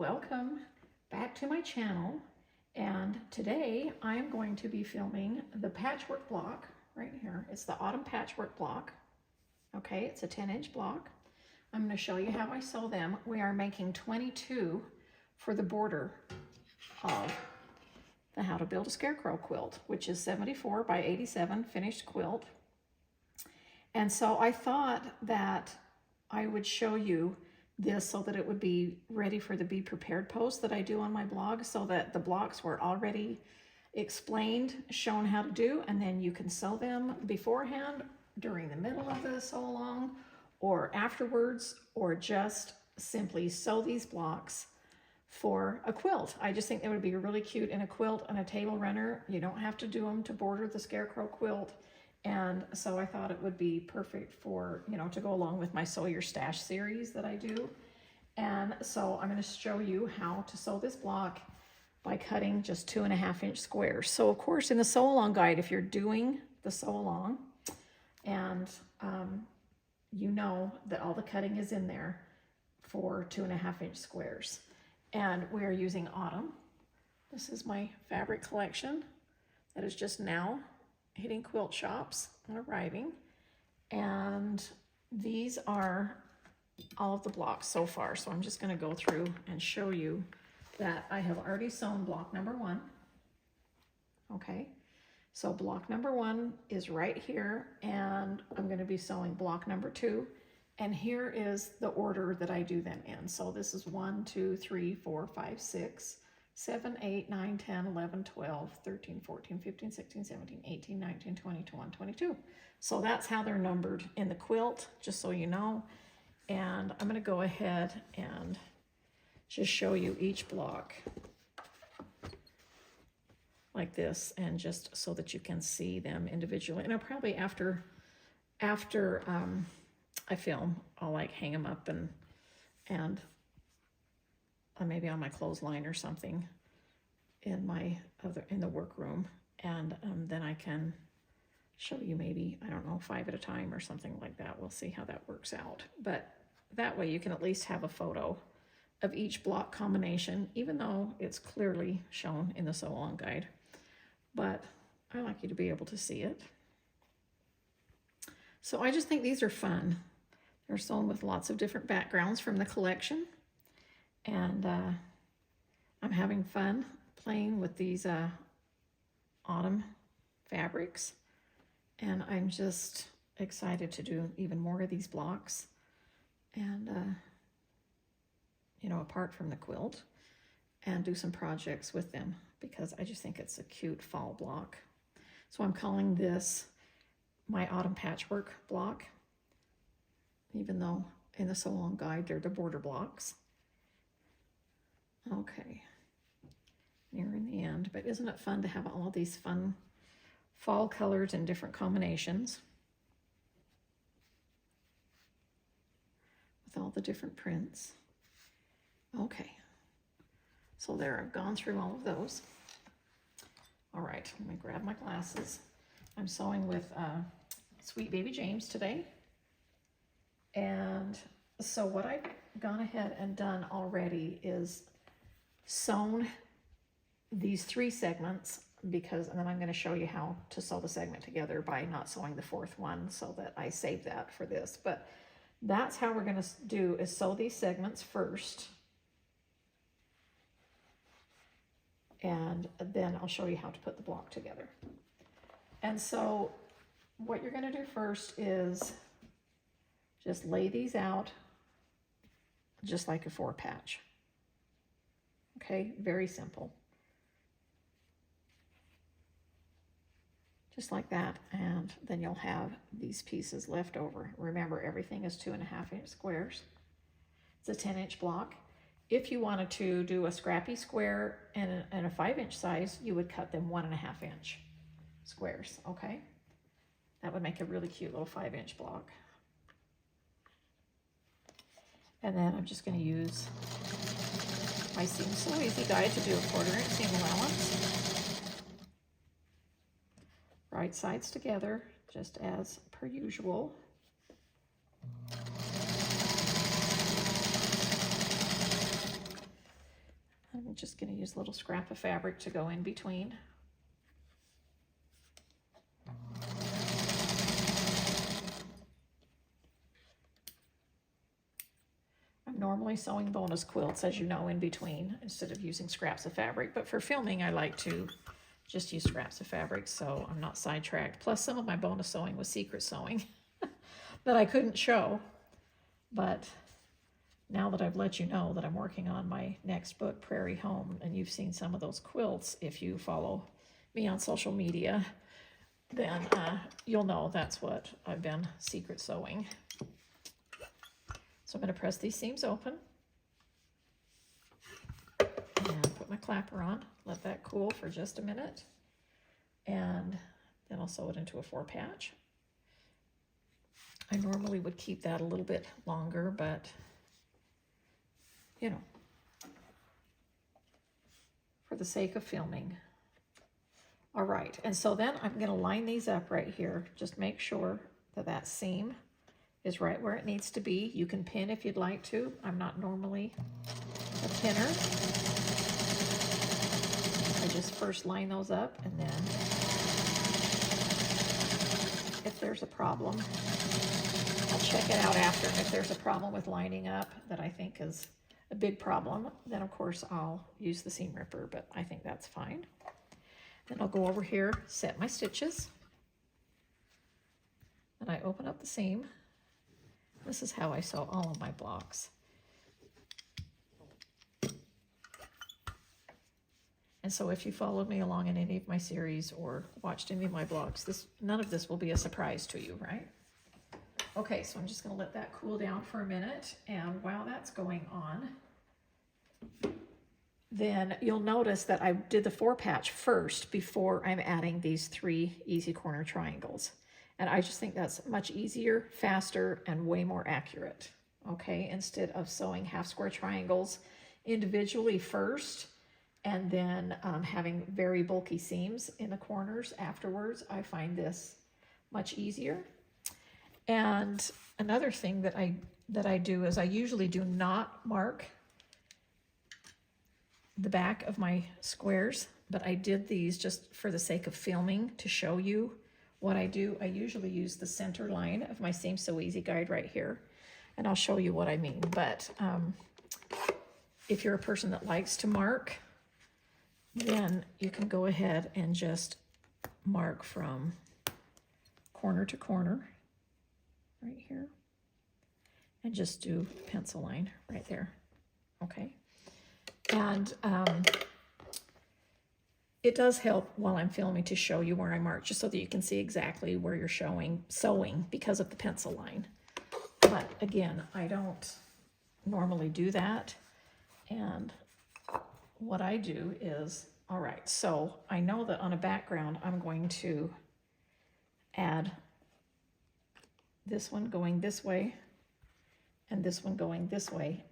welcome back to my channel, and today I'm going to be filming the patchwork block right here. It's the autumn patchwork block. Okay, it's a 10-inch block. I'm going to show you how I sew them. We are making 22 for the border of the How to Build a Scarecrow quilt, which is 74 by 87 finished quilt. And so I thought that I would show you this so that it would be ready for the Be Prepared post that I do on my blog, so that the blocks were already explained, shown how to do, and then you can sew them beforehand, during the middle of the sew along, or afterwards, or just simply sew these blocks for a quilt. I just think they would be really cute in a quilt and a table runner. You don't have to do them to border the Scarecrow quilt. And so I thought it would be perfect for, you know, to go along with my Sew Your Stash series that I do. And so I'm going to show you how to sew this block by cutting just 2.5-inch squares. So of course in the sew along guide, if you're doing the sew along, and you know that all the cutting is in there for 2.5-inch squares. And we are using autumn. This is my fabric collection that is just now hitting quilt shops and arriving. And these are all of the blocks so far. So I'm just going to go through and show you that I have already sewn block number 1. Okay, so block number 1 is right here, and I'm going to be sewing block number 2. And here is the order that I do them in. So this is 1, 2, 3, 4, 5, 6, 7, 8, 9, 10, 11, 12, 13, 14, 15, 16, 17, 18, 19, 20, 21, 22. So that's how they're numbered in the quilt, just so you know. And I'm going to go ahead and just show you each block like this, and just so that you can see them individually. And I'll probably after I film, I'll like hang them up and maybe on my clothesline or something in the workroom, and then I can show you maybe, I don't know, 5 at a time or something like that. We'll see how that works out. But that way you can at least have a photo of each block combination, even though it's clearly shown in the sew along guide. But I like you to be able to see it. So I just think these are fun. They're sewn with lots of different backgrounds from the collection. And I'm having fun playing with these autumn fabrics. And I'm just excited to do even more of these blocks. And, you know, apart from the quilt, and do some projects with them, because I just think it's a cute fall block. So I'm calling this my autumn patchwork block, even though in the sew along guide they're the border blocks. Okay, nearing the end, but isn't it fun to have all these fun fall colors and different combinations with all the different prints? Okay, so there, I've gone through all of those. All right, let me grab my glasses. I'm sewing with Sweet Baby James today. And so what I've gone ahead and done already is sewn these 3 segments, and then I'm going to show you how to sew the segment together by not sewing the 4th one, so that I save that for this. But that's how we're going to do, is sew these segments first, and then I'll show you how to put the block together. And so what you're going to do first is just lay these out just like a 4-patch. Okay, very simple. Just like that, and then you'll have these pieces left over. Remember, everything is 2.5-inch squares. It's a 10-inch block. If you wanted to do a scrappy square and a 5-inch size, you would cut them 1.5-inch squares, okay? That would make a really cute little 5-inch block. And then I'm just going to use my Seam So Easy guide to do a 1/4-inch seam allowance. Right sides together, just as per usual. I'm just going to use a little scrap of fabric to go in between. I'm normally sewing bonus quilts, as you know, in between instead of using scraps of fabric, but for filming I like to just use scraps of fabric so I'm not sidetracked. Plus some of my bonus sewing was secret sewing that I couldn't show, but now that I've let you know that I'm working on my next book, Prairie Home, and you've seen some of those quilts, if you follow me on social media, then you'll know that's what I've been secret sewing. So I'm going to press these seams open and put my clapper on, let that cool for just a minute, and then I'll sew it into a 4-patch. I normally would keep that a little bit longer, but you know, for the sake of filming. All right, and so then I'm going to line these up right here. Just make sure that that seam is right where it needs to be. You can pin if you'd like to. I'm not normally a pinner. I just first line those up, and then if there's a problem, I'll check it out after. And if there's a problem with lining up that I think is a big problem, then of course I'll use the seam ripper, but I think that's fine. Then I'll go over here, set my stitches, and I open up the seam. This is how I sew all of my blocks. And so if you followed me along in any of my series or watched any of my blocks, none of this will be a surprise to you, right? Okay, so I'm just going to let that cool down for a minute, and while that's going on, then you'll notice that I did the 4-patch first before I'm adding these 3 easy corner triangles. And I just think that's much easier, faster, and way more accurate, okay? Instead of sewing half square triangles individually first and then having very bulky seams in the corners afterwards, I find this much easier. And another thing that I do is I usually do not mark the back of my squares, but I did these just for the sake of filming to show you what I do. I usually use the center line of my Seam So Easy guide right here, and I'll show you what I mean. But if you're a person that likes to mark, then you can go ahead and just mark from corner to corner right here and just do pencil line right there, okay? And it does help while I'm filming to show you where I mark, just so that you can see exactly where you're sewing because of the pencil line. But again, I don't normally do that. And what I do is, all right, so I know that on a background, I'm going to add this one going this way and this one going this way.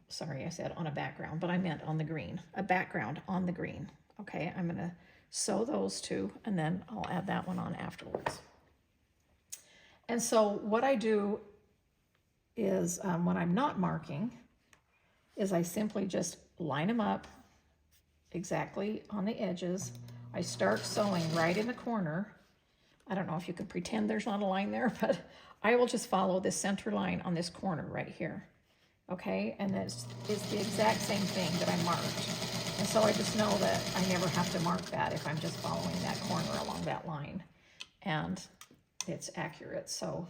Sorry, I said on a background, but I meant on the green, a background on the green. Okay, I'm going to sew those two, and then I'll add that one on afterwards. And so what I do is when I'm not marking is I simply just line them up exactly on the edges. I start sewing right in the corner. I don't know if you can pretend there's not a line there, but I will just follow this center line on this corner right here. Okay, and it's the exact same thing that I marked. And so I just know that I never have to mark that if I'm just following that corner along that line. And it's accurate. So,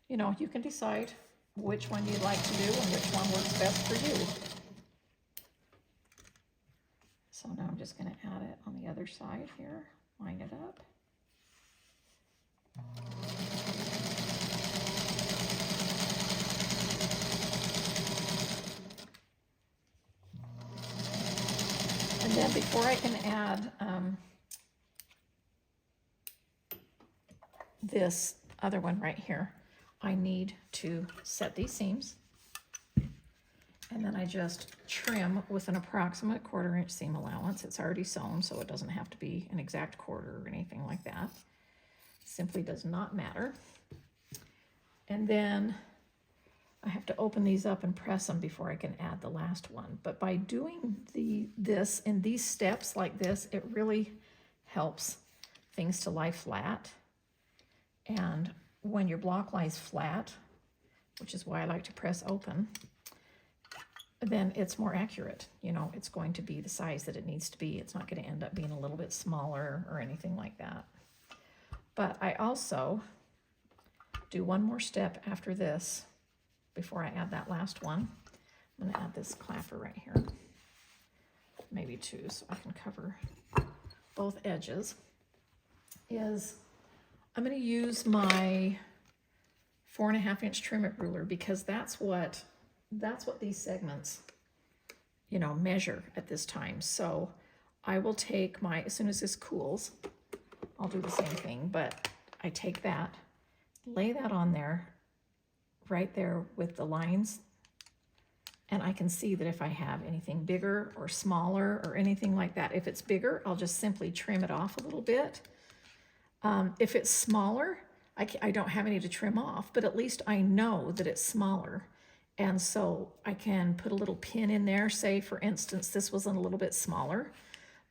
you know, you can decide which one you'd like to do and which one works best for you. So now I'm just going to add it on the other side here, line it up. And then before I can add this other one right here, I need to set these seams. And then I just trim with an approximate 1/4 inch seam allowance. It's already sewn, so it doesn't have to be an exact quarter or anything like that. Simply does not matter. And then I have to open these up and press them before I can add the last one. But by doing this in these steps like this, it really helps things to lie flat. And when your block lies flat, which is why I like to press open, then it's more accurate. You know, it's going to be the size that it needs to be. It's not going to end up being a little bit smaller or anything like that. But I also do one more step after this before I add that last one. I'm going to add this clapper right here, maybe two, so I can cover both edges. I'm going to use my 4.5-inch trim it ruler, because that's what these segments, you know, measure at this time. So I will take as soon as this cools, I'll do the same thing, but I take that, lay that on there, right there with the lines, and I can see that if I have anything bigger or smaller or anything like that, if it's bigger, I'll just simply trim it off a little bit. If it's smaller, I don't have any to trim off, but at least I know that it's smaller. And so I can put a little pin in there. Say, for instance, this was a little bit smaller,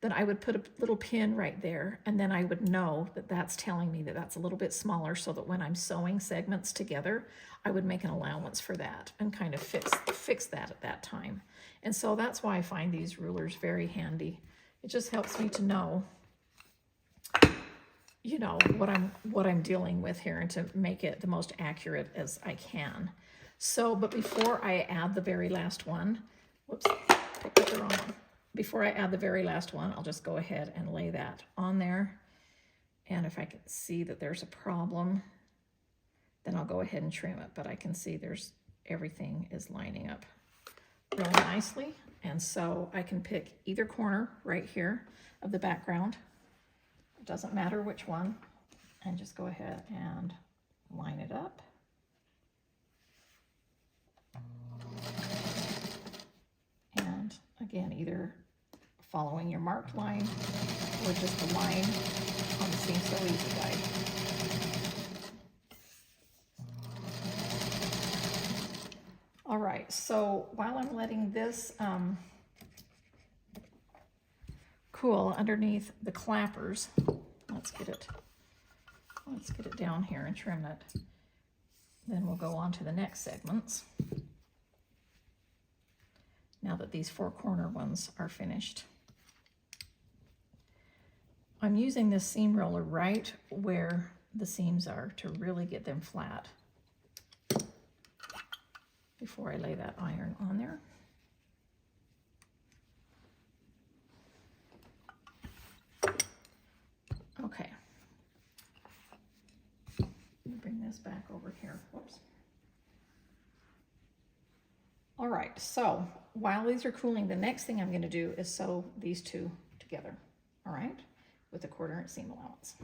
then I would put a little pin right there, and then I would know that that's telling me that that's a little bit smaller, so that when I'm sewing segments together, I would make an allowance for that and kind of fix that at that time. And so that's why I find these rulers very handy. It just helps me to know, you know, what I'm dealing with here, and to make it the most accurate as I can. So, but before I add the very last one, whoops, picked up the wrong one. Before I add the very last one, I'll just go ahead and lay that on there. And if I can see that there's a problem, then I'll go ahead and trim it. But I can see everything is lining up really nicely. And so I can pick either corner right here of the background. It doesn't matter which one. And just go ahead and line it up. And again, either following your marked line or just the line on the Seam So Easy guide. All right, so while I'm letting this cool underneath the clappers, let's get it down here and trim it. Then we'll go on to the next segments, now that these 4 corner ones are finished. I'm using this seam roller right where the seams are to really get them flat before I lay that iron on there. Okay. Let me bring this back over here. Whoops. All right, so while these are cooling, the next thing I'm going to do is sew these two together, all right, with a 1/4 inch seam allowance.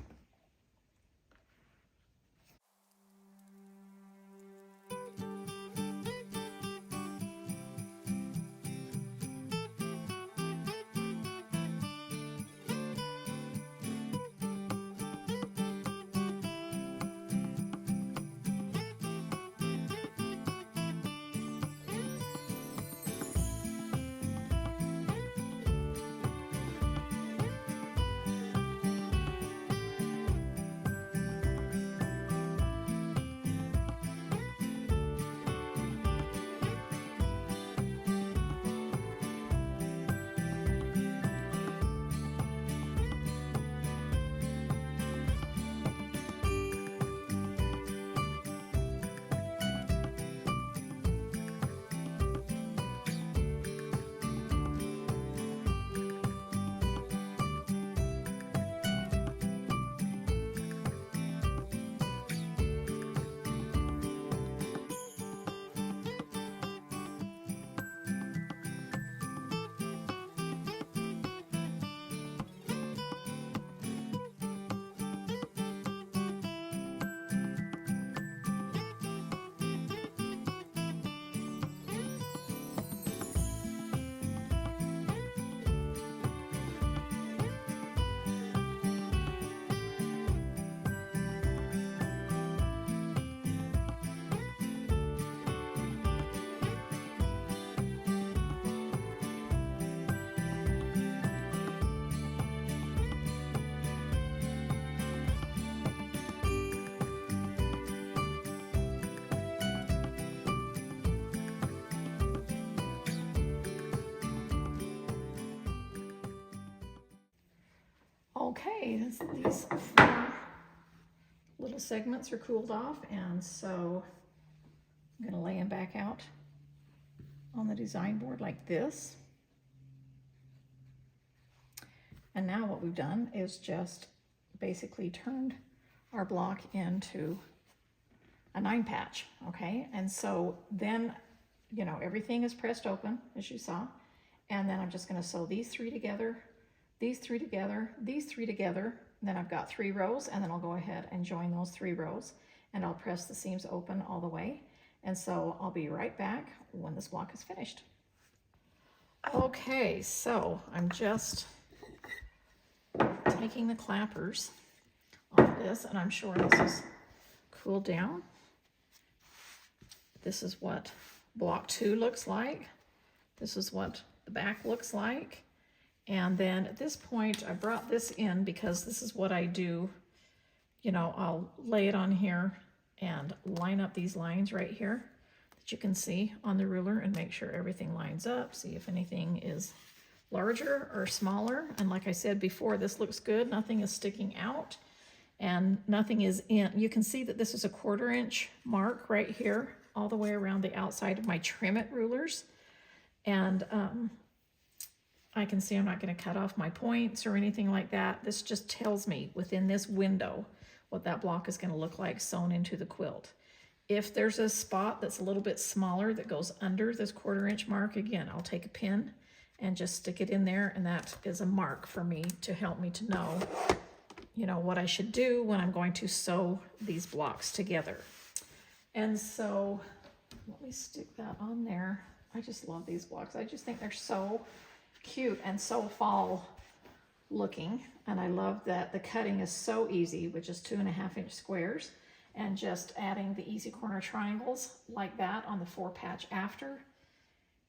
Okay, these 4 little segments are cooled off, and so I'm going to lay them back out on the design board like this. And now what we've done is just basically turned our block into a 9 patch, okay? And so then, you know, everything is pressed open, as you saw, and then I'm just going to sew these 3 together, these 3 together, these 3 together. Then I've got 3 rows, and then I'll go ahead and join those 3 rows, and I'll press the seams open all the way. And so I'll be right back when this block is finished. Okay, so I'm just taking the clappers off this, and I'm sure this is cooled down. This is what block 2 looks like. This is what the back looks like. And then at this point, I brought this in because this is what I do. You know, I'll lay it on here and line up these lines right here that you can see on the ruler and make sure everything lines up. See if anything is larger or smaller. And like I said before, this looks good. Nothing is sticking out and nothing is in. You can see that this is a 1/4 inch mark right here, all the way around the outside of my trim it rulers. And I can see I'm not going to cut off my points or anything like that. This just tells me within this window what that block is going to look like sewn into the quilt. If there's a spot that's a little bit smaller that goes under this 1/4 inch mark, again, I'll take a pin and just stick it in there, and that is a mark for me to help me to know, you know, what I should do when I'm going to sew these blocks together. And so let me stick that on there. I just love these blocks. I just think they're so cute and so fall looking, and I love that the cutting is so easy with just 2.5 inch squares, and just adding the easy corner triangles like that on the 4 patch after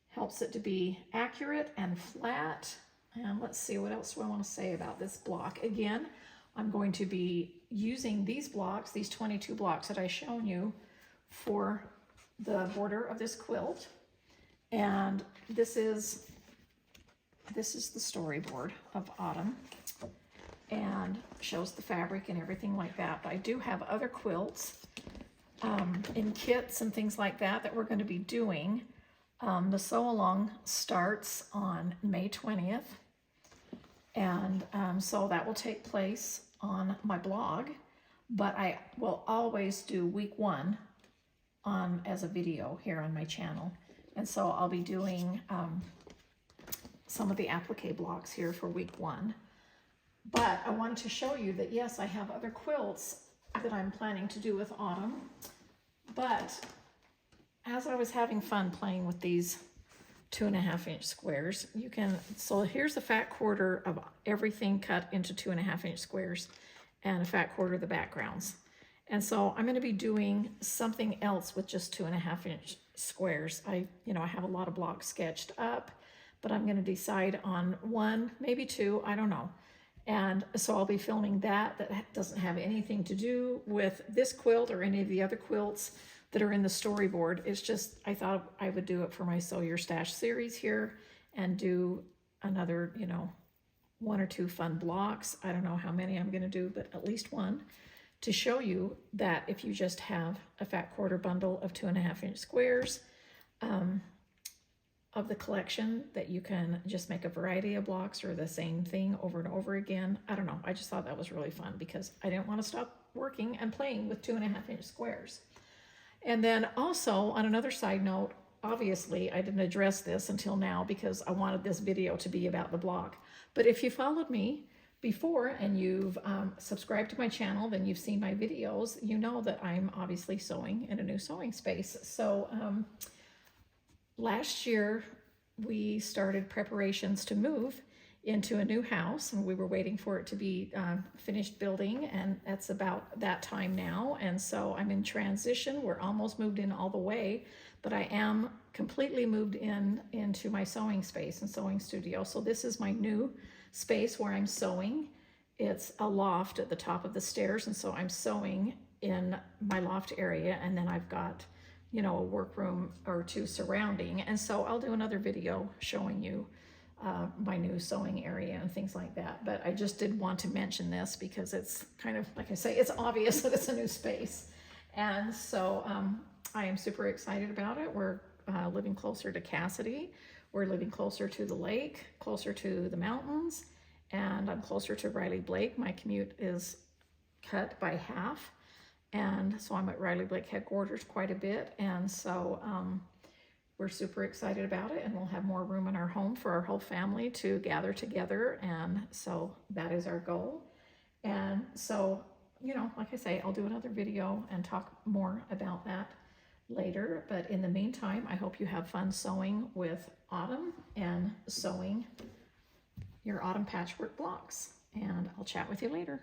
helps it to be accurate and flat. And let's see, what else do I want to say about this block? Again, I'm going to be using these blocks, these 22 blocks that I've shown you, for the border of this quilt. And this is the storyboard of Autumn, and shows the fabric and everything like that. But I do have other quilts in kits and things like that that we're going to be doing. The sew along starts on May 20th, and so that will take place on my blog, but I will always do week 1 as a video here on my channel. And so I'll be doing some of the applique blocks here for week 1. But I wanted to show you that, yes, I have other quilts that I'm planning to do with Autumn. But as I was having fun playing with these 2.5 inch squares, you can, so here's the fat quarter of everything cut into 2.5 inch squares, and a fat quarter of the backgrounds. And so I'm going to be doing something else with just 2.5 inch squares. I have a lot of blocks sketched up, but I'm going to decide on 1, maybe 2, I don't know. And so I'll be filming that doesn't have anything to do with this quilt or any of the other quilts that are in the storyboard. It's just, I thought I would do it for my Sew Your Stash series here and do another, 1 or 2 fun blocks. I don't know how many I'm going to do, but at least 1, to show you that if you just have a fat quarter bundle of 2.5 inch squares of the collection, that you can just make a variety of blocks or the same thing over and over again. I don't know. I just thought that was really fun because I didn't want to stop working and playing with 2.5 inch squares. And then also, on another side note, obviously I didn't address this until now because I wanted this video to be about the block. But if you followed me before and you've subscribed to my channel, then you've seen my videos. You know that I'm obviously sewing in a new sewing space. So last year we started preparations to move into a new house, and we were waiting for it to be finished building, and that's about that time now. And so I'm in transition. We're almost moved in all the way, but I am completely moved into my sewing space and sewing studio. So this is my new space where I'm sewing. It's a loft at the top of the stairs, and so I'm sewing in my loft area, and then I've got a workroom or 2 surrounding. And so I'll do another video showing you my new sewing area and things like that. But I just did want to mention this because it's kind of, like I say, it's obvious that it's a new space. And so I am super excited about it. We're living closer to Cassidy. We're living closer to the lake, closer to the mountains, and I'm closer to Riley Blake. My commute is cut by half. And so I'm at Riley Blake headquarters quite a bit. And so we're super excited about it, and we'll have more room in our home for our whole family to gather together. And so that is our goal. And so, you know, like I say, I'll do another video and talk more about that later. But in the meantime, I hope you have fun sewing with Autumn and sewing your autumn patchwork blocks. And I'll chat with you later.